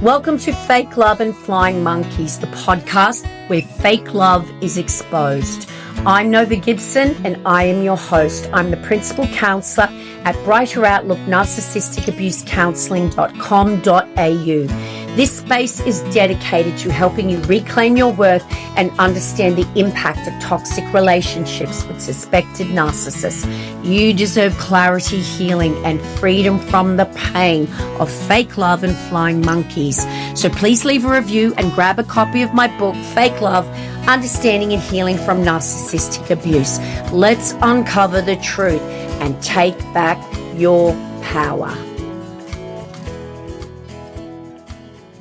Welcome to Fake Love and Flying Monkeys, the podcast where fake love is exposed. I'm Nova Gibson and I am your host. I'm the principal counsellor at Brighter Outlook Narcissistic Abuse Counselling.com.au. This space is dedicated to helping you reclaim your worth and understand the impact of toxic relationships with suspected narcissists. You deserve clarity, healing, and freedom from the pain of fake love and flying monkeys. So please leave a review and grab a copy of my book, Fake Love, Understanding and Healing from Narcissistic Abuse. Let's uncover the truth and take back your power.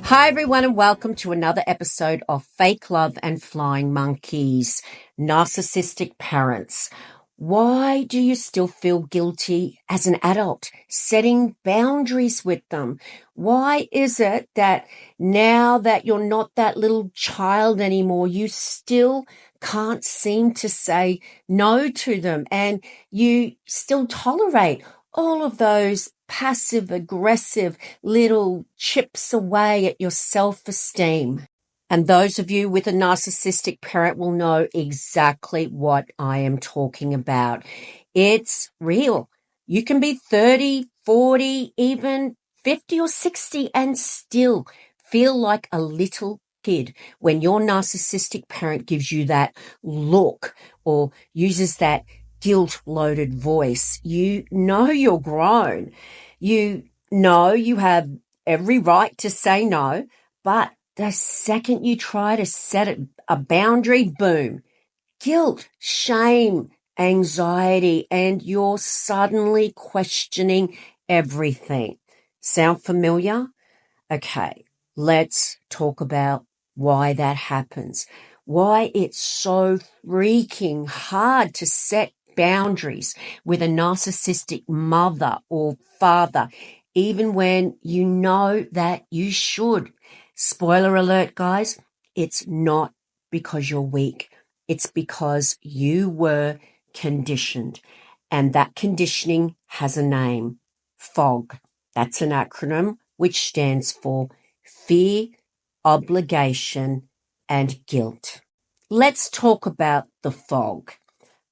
Hi everyone and welcome to another episode of Fake Love and Flying Monkeys, Narcissistic Parents. Why do you still feel guilty as an adult setting boundaries with them? Why is it that now that you're not that little child anymore, you still can't seem to say no to them and you still tolerate all of those passive-aggressive little chips away at your self-esteem? And those of you with a narcissistic parent will know exactly what I am talking about. It's real. You can be 30, 40, even 50 or 60 and still feel like a little kid when your narcissistic parent gives you that look or uses that guilt-loaded voice. You know you're grown. You know you have every right to say no, but the second you try to set a boundary, boom, guilt, shame, anxiety, and you're suddenly questioning everything. Sound familiar? Okay, let's talk about why that happens. Why it's so freaking hard to set boundaries with a narcissistic mother or father, even when you know that you should. Spoiler alert, guys, it's not because you're weak. It's because you were conditioned. And that conditioning has a name, FOG. That's an acronym which stands for fear, obligation, and guilt. Let's talk about the FOG.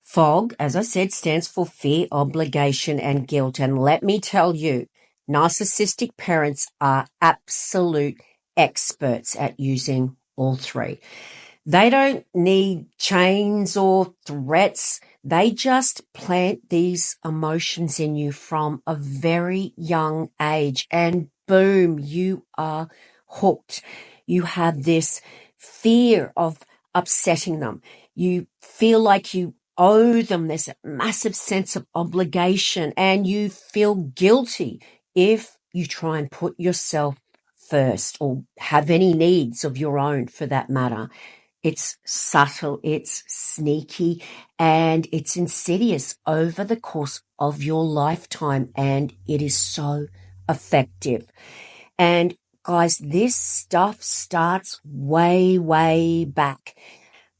FOG, as I said, stands for fear, obligation, and guilt. And let me tell you, narcissistic parents are absolute experts at using all three. They don't need chains or threats. They just plant these emotions in you from a very young age, and boom, you are hooked. You have this fear of upsetting them. You feel like you owe them. There's a massive sense of obligation, and you feel guilty if you try and put yourself first or have any needs of your own for that matter. It's subtle, it's sneaky, and it's insidious over the course of your lifetime, and it is so effective. And guys, this stuff starts way, way back.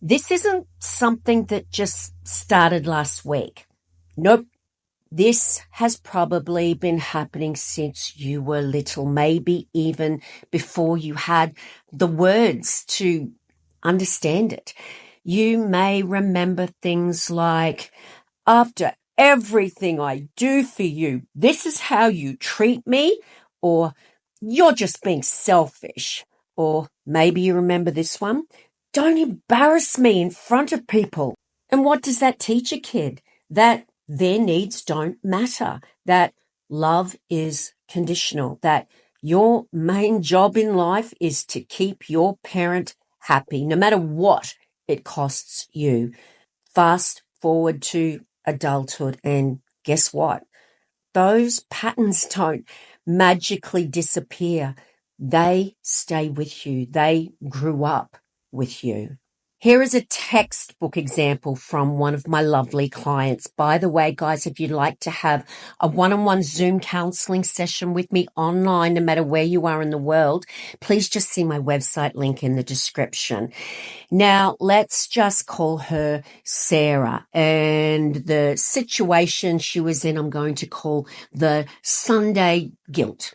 This isn't something that just started last week. Nope. This has probably been happening since you were little, maybe even before you had the words to understand it. You may remember things like, after everything I do for you, this is how you treat me, or you're just being selfish. Or maybe you remember this one, don't embarrass me in front of people. And what does that teach a kid? That their needs don't matter, that love is conditional, that your main job in life is to keep your parent happy, no matter what it costs you. Fast forward to adulthood, and guess what? Those patterns don't magically disappear. They stay with you. They grew up with you. Here is a textbook example from one of my lovely clients. By the way, guys, if you'd like to have a one-on-one Zoom counseling session with me online, no matter where you are in the world, please just see my website link in the description. Now, let's just call her Sarah, and the situation she was in, I'm going to call the Sunday guilt.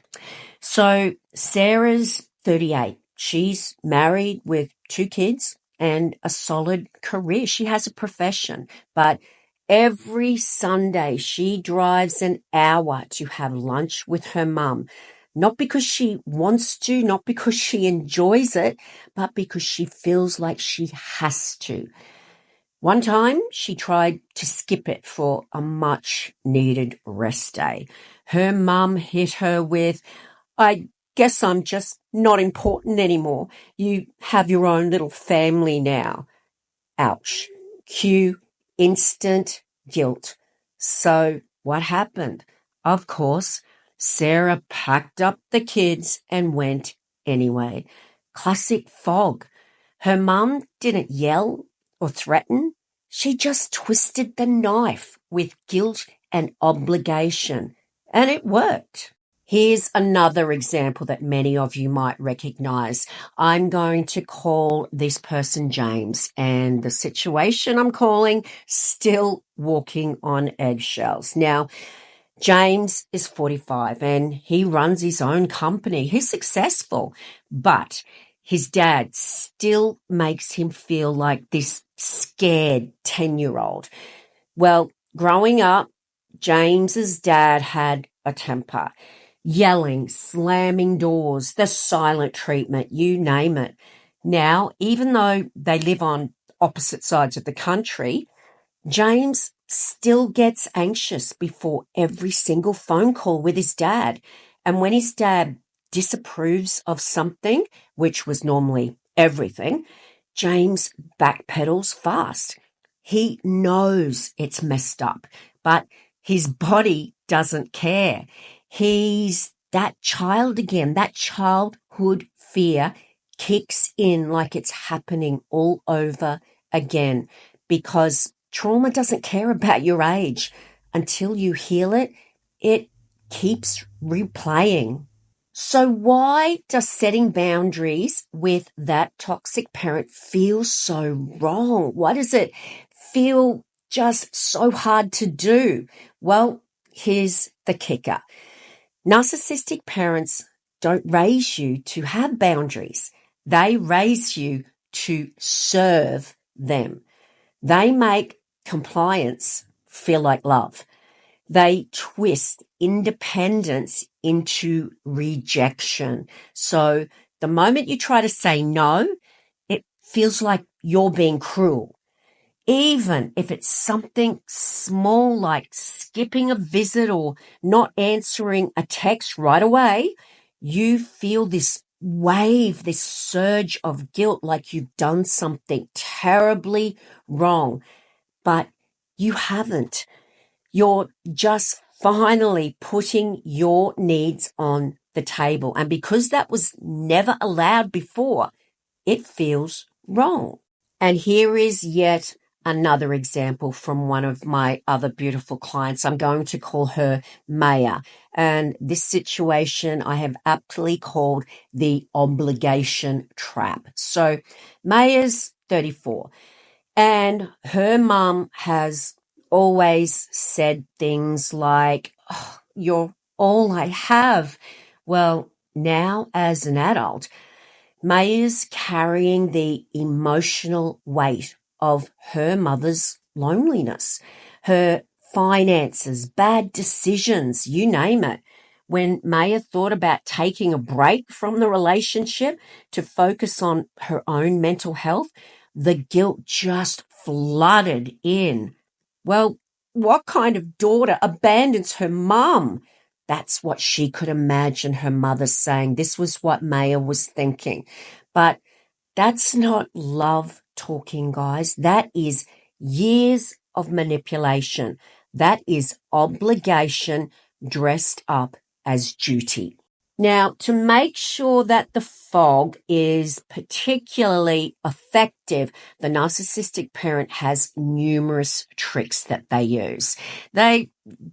So Sarah's 38. She's married with 2 kids and a solid career. She has a profession, but every Sunday she drives an hour to have lunch with her mum. Not because she wants to, not because she enjoys it, but because she feels like she has to. One time she tried to skip it for a much needed rest day. Her mum hit her with, "I guess I'm just not important anymore. You have your own little family now." Ouch. Cue instant guilt. So what happened? Of course, Sarah packed up the kids and went anyway. Classic fog. Her mum didn't yell or threaten. She just twisted the knife with guilt and obligation. And it worked. Here's another example that many of you might recognize. I'm going to call this person James, and the situation I'm calling still walking on eggshells. Now, James is 45 and he runs his own company. He's successful, but his dad still makes him feel like this scared 10-year-old. Well, growing up, James's dad had a temper. Yelling, slamming doors, the silent treatment, you name it. Now, even though they live on opposite sides of the country, James still gets anxious before every single phone call with his dad. And when his dad disapproves of something, which was normally everything, James backpedals fast. He knows it's messed up, but his body doesn't care. He's that child again. That childhood fear kicks in like it's happening all over again, because trauma doesn't care about your age. Until you heal it, it keeps replaying. So why does setting boundaries with that toxic parent feel so wrong? Why does it feel just so hard to do? Well, here's the kicker. Narcissistic parents don't raise you to have boundaries. They raise you to serve them. They make compliance feel like love. They twist independence into rejection. So the moment you try to say no, it feels like you're being cruel. Even if it's something small like skipping a visit or not answering a text right away, you feel this wave, this surge of guilt, like you've done something terribly wrong. But you haven't. You're just finally putting your needs on the table. And because that was never allowed before, it feels wrong. And here is yet another example from one of my other beautiful clients. I'm going to call her Maya. And this situation I have aptly called the obligation trap. So Maya's 34 and her mum has always said things like, "Oh, you're all I have." Well, now as an adult, Maya's carrying the emotional weight of her mother's loneliness, her finances, bad decisions, you name it. When Maya thought about taking a break from the relationship to focus on her own mental health, the guilt just flooded in. Well, what kind of daughter abandons her mum? That's what she could imagine her mother saying. This was what Maya was thinking. But that's not love talking, guys. That is years of manipulation. That is obligation dressed up as duty. Now, to make sure that the fog is particularly effective, the narcissistic parent has numerous tricks that they use. They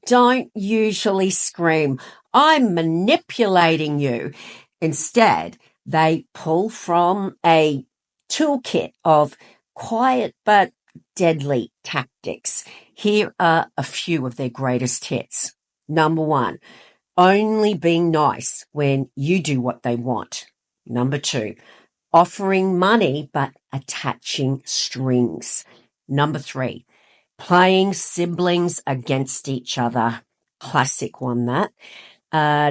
don't usually scream, "I'm manipulating you." Instead, they pull from a toolkit of quiet but deadly tactics. Here are a few of their greatest hits. Number 1. Only being nice when you do what they want. Number 2, offering money but attaching strings. Number 3, playing siblings against each other. Classic one, that.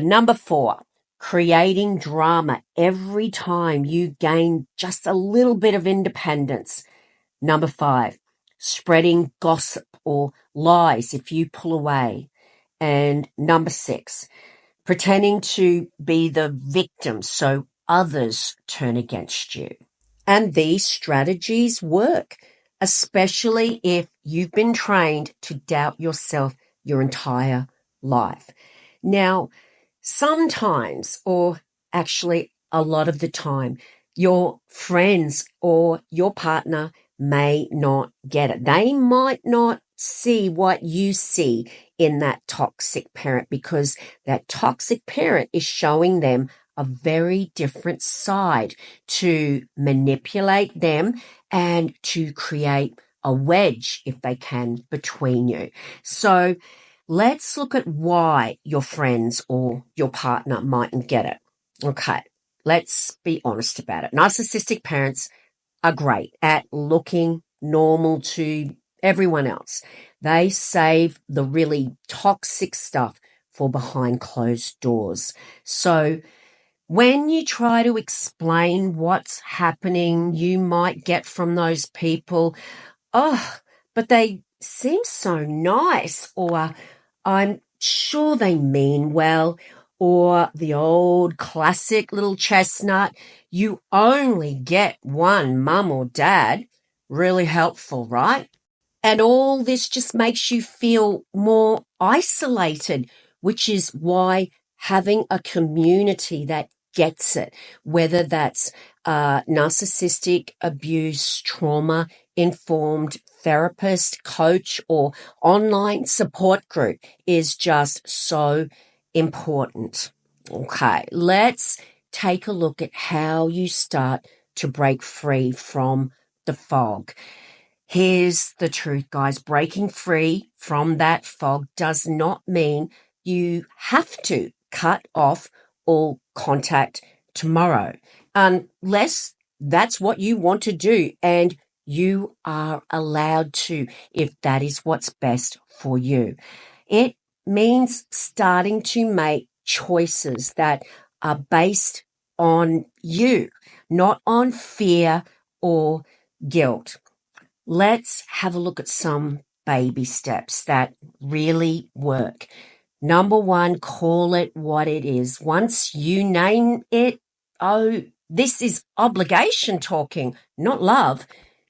Number 4, creating drama every time you gain just a little bit of independence. Number 5, spreading gossip or lies if you pull away. And number 6, pretending to be the victim so others turn against you. And these strategies work, especially if you've been trained to doubt yourself your entire life. Now, sometimes, or actually a lot of the time, your friends or your partner may not get it. They might not see what you see in that toxic parent, because that toxic parent is showing them a very different side to manipulate them and to create a wedge, if they can, between you. So let's look at why your friends or your partner mightn't get it. Okay, let's be honest about it. Narcissistic parents are great at looking normal to everyone else. They save the really toxic stuff for behind closed doors. So when you try to explain what's happening, you might get from those people, oh, but they seem so nice, or I'm sure they mean well, or the old classic little chestnut, you only get one mum or dad. Really helpful, right? And all this just makes you feel more isolated, which is why having a community that gets it, whether that's narcissistic abuse, trauma informed therapist, coach, or online support group, is just so important. Okay, let's take a look at how you start to break free from the fog. Here's the truth, guys. Breaking free from that fog does not mean you have to cut off all contact tomorrow, unless that's what you want to do, and you are allowed to if that is what's best for you. It means starting to make choices that are based on you, not on fear or guilt. Let's have a look at some baby steps that really work. Number 1, call it what it is. Once you name it, oh, this is obligation talking, not love,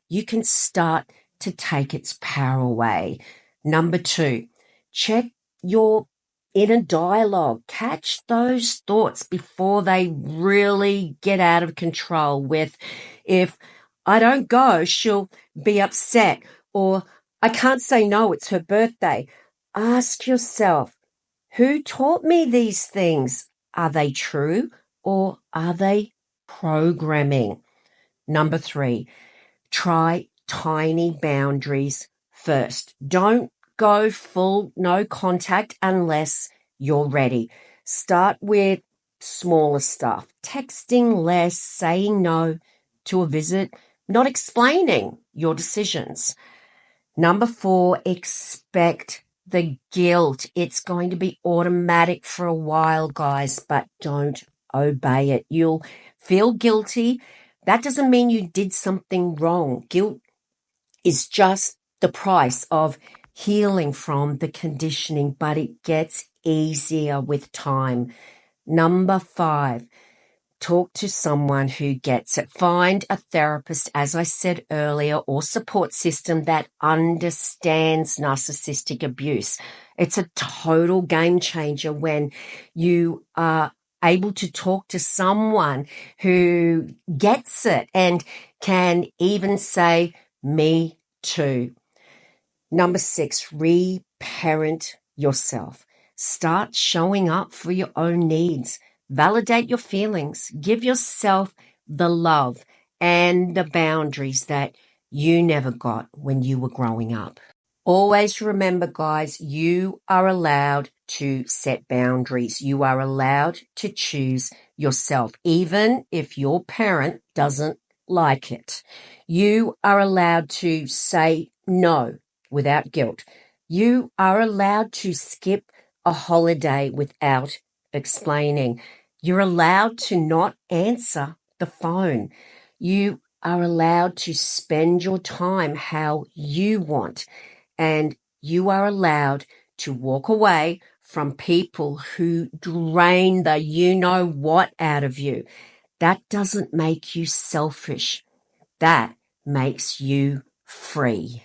you can start to take its power away. Number 2, check your inner dialogue. Catch those thoughts before they really get out of control with, if I don't go, she'll be upset, or I can't say no, it's her birthday. Ask yourself, who taught me these things? Are they true, or are they programming? Number 3, try tiny boundaries first. Don't go full no contact unless you're ready. Start with smaller stuff, texting less, saying no to a visit, not explaining your decisions. Number 4, expect the guilt. It's going to be automatic for a while, guys, but don't obey it. You'll feel guilty. That doesn't mean you did something wrong. Guilt is just the price of healing from the conditioning, but it gets easier with time. Number 5, talk to someone who gets it. Find a therapist, as I said earlier, or support system that understands narcissistic abuse. It's a total game changer when you are able to talk to someone who gets it and can even say, me too. Number 6, reparent yourself. Start showing up for your own needs. Validate your feelings. Give yourself the love and the boundaries that you never got when you were growing up. Always remember, guys, you are allowed to set boundaries. You are allowed to choose yourself, even if your parent doesn't like it. You are allowed to say no without guilt. You are allowed to skip a holiday without explaining. You're allowed to not answer the phone. You are allowed to spend your time how you want. And you are allowed to walk away from people who drain the you-know-what out of you. That doesn't make you selfish. That makes you free.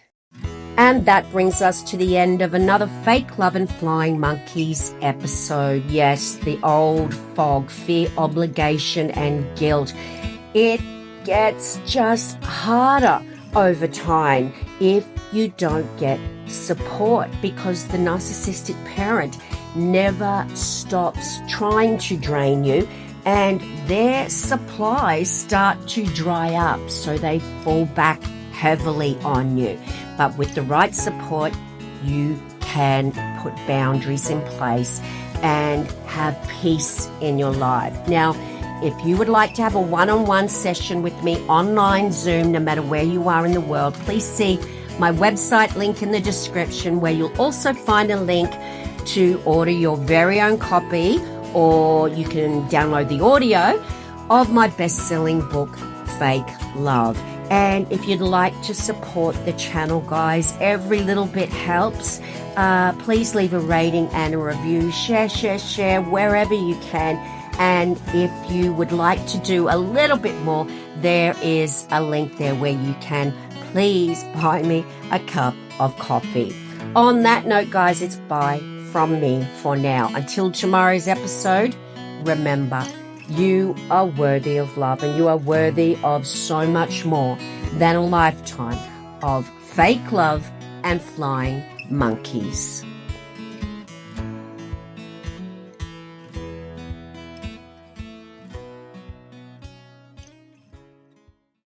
And that brings us to the end of another Fake Love and Flying Monkeys episode. Yes, the old fog, fear, obligation, and guilt. It gets just harder over time if you don't get support, because the narcissistic parent never stops trying to drain you, and their supplies start to dry up, so they fall back heavily on you. But with the right support, you can put boundaries in place and have peace in your life. Now, if you would like to have a one-on-one session with me online, Zoom, no matter where you are in the world, please see my website link in the description, where you'll also find a link to order your very own copy, or you can download the audio of my best-selling book, Fake Love. And if you'd like to support the channel, guys, every little bit helps. Please leave a rating and a review. Share wherever you can. And if you would like to do a little bit more, there is a link there where you can please buy me a cup of coffee. On that note, guys, it's bye from me for now. Until tomorrow's episode, remember, you are worthy of love, and you are worthy of so much more than a lifetime of fake love and flying monkeys.